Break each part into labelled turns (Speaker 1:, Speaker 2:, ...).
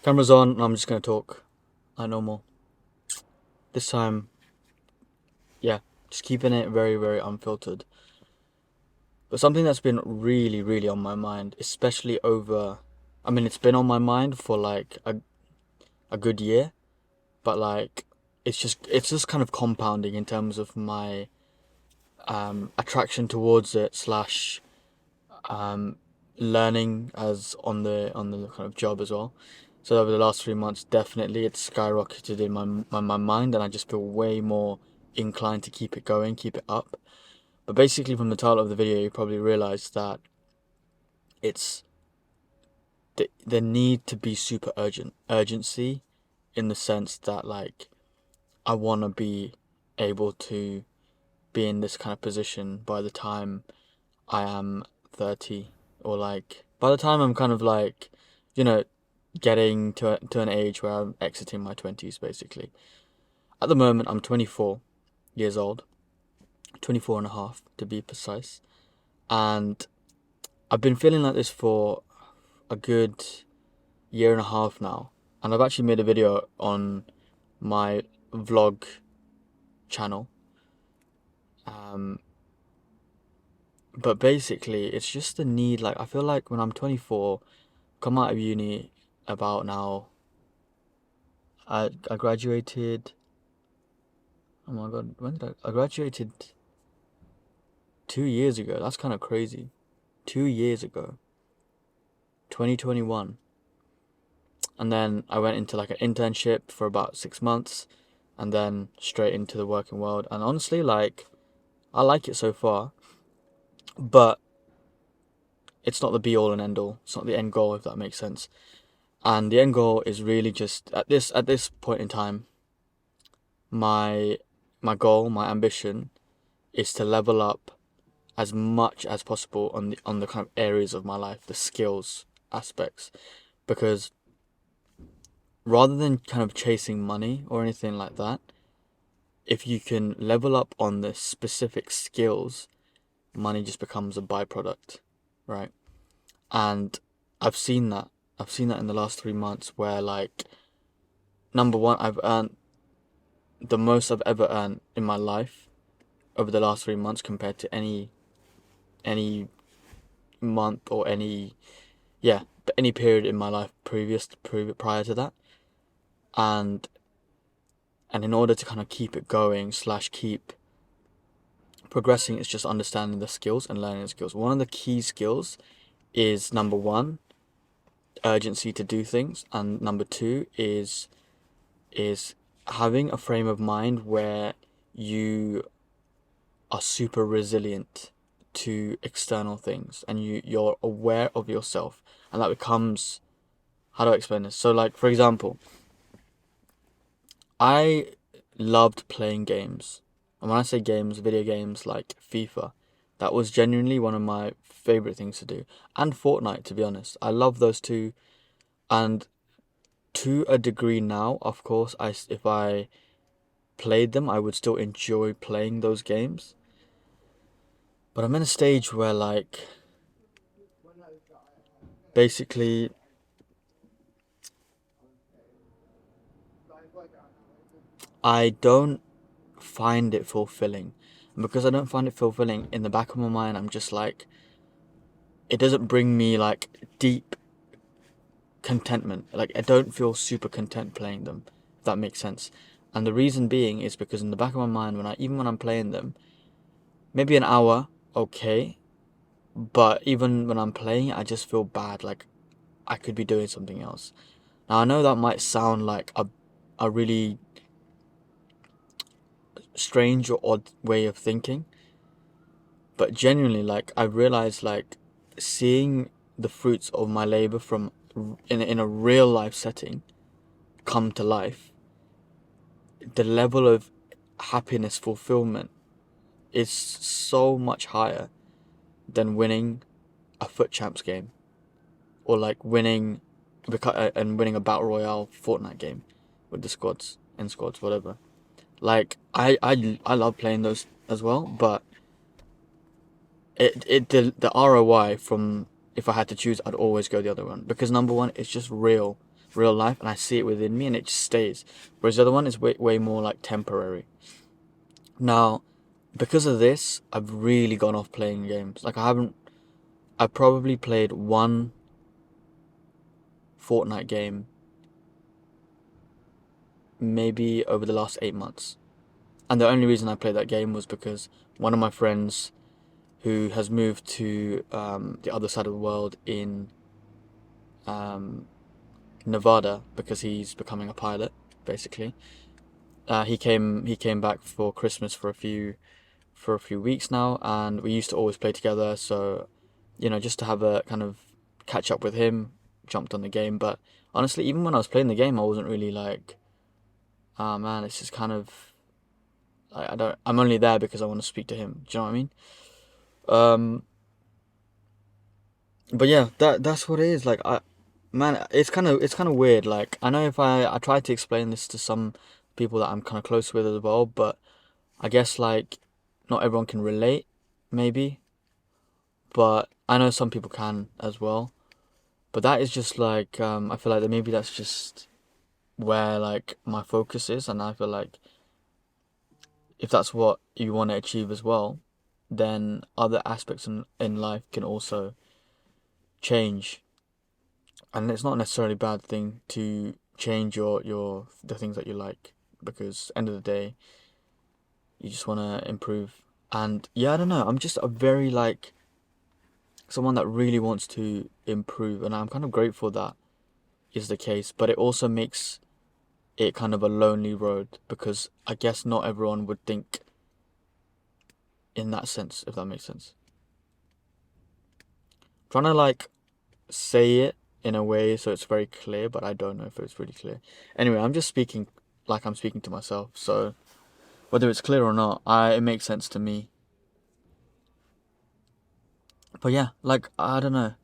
Speaker 1: Camera's on, and I'm just gonna talk like normal. This time, yeah, just keeping it very, very unfiltered. But something that's been really, really on my mind, especially I mean, it's been on my mind for like a good year, but like, it's just kind of compounding in terms of my attraction towards it slash um, learning as on the kind of job as well. So over the last 3 months, definitely it's skyrocketed in my mind, and I just feel way more inclined to keep it going, keep it up. But basically, from the title of the video, you probably realized that it's the need to be super urgency, in the sense that like I want to be able to be in this kind of position by the time I am 30, or like by the time I'm kind of like, you know, getting to an age where I'm exiting my 20s basically. At the moment, I'm 24 years old, 24 and a half to be precise, and I've been feeling like this for a good year and a half now, and I've actually made a video on my vlog channel. Um, but basically, it's just the need. Like, I feel like when I'm 24, come out of uni about now. I graduated. Oh my god, when did I graduated 2 years ago. That's kind of crazy. 2 years ago, 2021, and then I went into like an internship for about 6 months, and then straight into the working world. And honestly, like, I like it so far, but it's not the be all and end all. It's not the end goal, if that makes sense. And the end goal is really just at this point in time, my my goal, my ambition is to level up as much as possible on the kind of areas of my life, the skills aspects, because rather than kind of chasing money or anything like that, if you can level up on the specific skills, money just becomes a byproduct, right? And I've seen that. I've seen that in the last 3 months, where like, number one, I've earned the most I've ever earned in my life over the last 3 months, compared to any month or any period in my life prior to that. And in order to kind of keep it going slash keep progressing, it's just understanding the skills and learning the skills. One of the key skills is, number one, urgency to do things, and number two is having a frame of mind where you are super resilient to external things, and you're aware of yourself, and that becomes, how do I explain this? So like, for example, I loved playing games. And when I say games, video games like FIFA, that was genuinely one of my favorite things to do. And Fortnite, to be honest. I love those two. And to a degree now, of course, if I played them, I would still enjoy playing those games. But I'm in a stage where, like, basically, I don't find it fulfilling. And because I don't find it fulfilling, in the back of my mind, I'm just like, it doesn't bring me like deep contentment. Like, I don't feel super content playing them, if that makes sense. And the reason being is because in the back of my mind, even when I'm playing them, maybe an hour, okay, but even when I'm playing it, I just feel bad. Like, I could be doing something else. Now, I know that might sound like a really strange or odd way of thinking, but genuinely, like, I realized, like, seeing the fruits of my labor from in a real life setting come to life, the level of happiness, fulfillment is so much higher than winning a foot champs game, or like winning a battle royale Fortnite game with the squads, whatever. Like, I love playing those as well, but the ROI from, if I had to choose, I'd always go the other one, because number one, it's just real. real life, and I see it within me, and it just stays. Whereas the other one is way more like temporary. Now, because of this, I've really gone off playing games. Like I've probably played one Fortnite game maybe over the last 8 months. And the only reason I played that game was because one of my friends who has moved to the other side of the world in um, Nevada because he's becoming a pilot, basically. He came back for Christmas for a few weeks now, and we used to always play together. So, just to have a kind of catch up with him, jumped on the game. But honestly, even when I was playing the game, I wasn't really like, ah man, it's just kind of I don't. I'm only there because I want to speak to him. Do you know what I mean? Um, but yeah, that's what it is. Like man, it's kind of weird. Like I know if I try to explain this to some people that I'm kind of close with as well, but I guess like not everyone can relate, maybe. But I know some people can as well. But that is just like I feel like that maybe that's just where like my focus is, and I feel like if that's what you want to achieve as well, then other aspects in life can also change. And it's not necessarily a bad thing to change your the things that you like, because end of the day you just want to improve. And yeah, I don't know, I'm just a very like someone that really wants to improve, and I'm kind of grateful that is the case, but it also makes it kind of a lonely road, because I guess not everyone would think in that sense, if that makes sense. Trying to like say it in a way so it's very clear, but I don't know if it's really clear. Anyway, I'm just speaking like I'm speaking to myself, so whether it's clear or not, it makes sense to me. But yeah, like I don't know.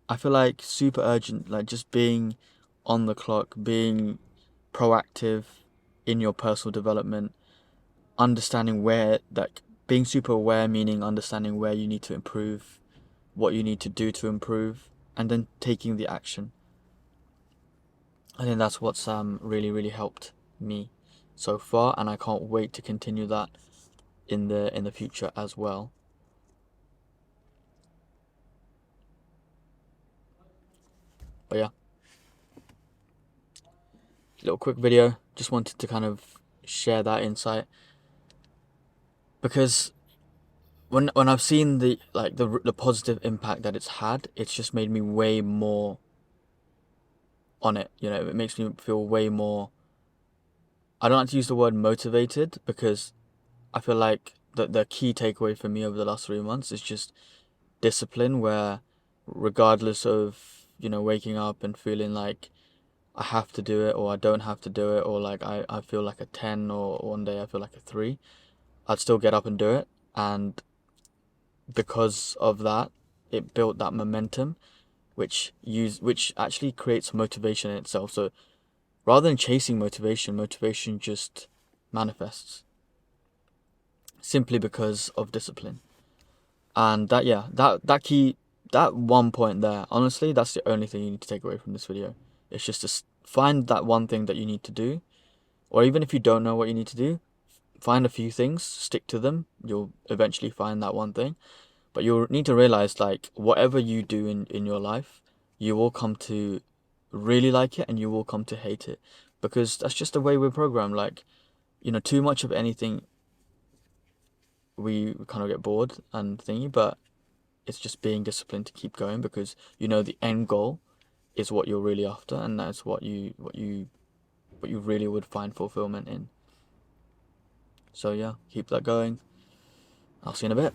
Speaker 1: I feel like super urgent, like just being on the clock, being proactive in your personal development, understanding where, like being super aware, meaning understanding where you need to improve, what you need to do to improve, and then taking the action. I think that's what's really helped me so far, and I can't wait to continue that in the future as well. But yeah, little quick video. Just wanted to kind of share that insight, because when I've seen the positive impact that it's had, it's just made me way more on it. It makes me feel way more. I don't like to use the word motivated, because I feel like the key takeaway for me over the last 3 months is just discipline, where regardless of waking up and feeling like I have to do it or I don't have to do it, or like I feel like a 10 or one day I feel like a 3, I'd still get up and do it. And because of that, it built that momentum, which actually creates motivation in itself. So rather than chasing motivation just manifests simply because of discipline. And that, yeah, that one point there, honestly, that's the only thing you need to take away from this video. It's just to find that one thing that you need to do, or even if you don't know what you need to do, find a few things, stick to them. You'll eventually find that one thing. But you'll need to realize, like, whatever you do in your life, you will come to really like it, and you will come to hate it, because that's just the way we're programmed. Like, too much of anything, we kind of get bored and thingy, but it's just being disciplined to keep going, because the end goal is what you're really after, and that's what you really would find fulfillment in. So yeah, keep that going. I'll see you in a bit.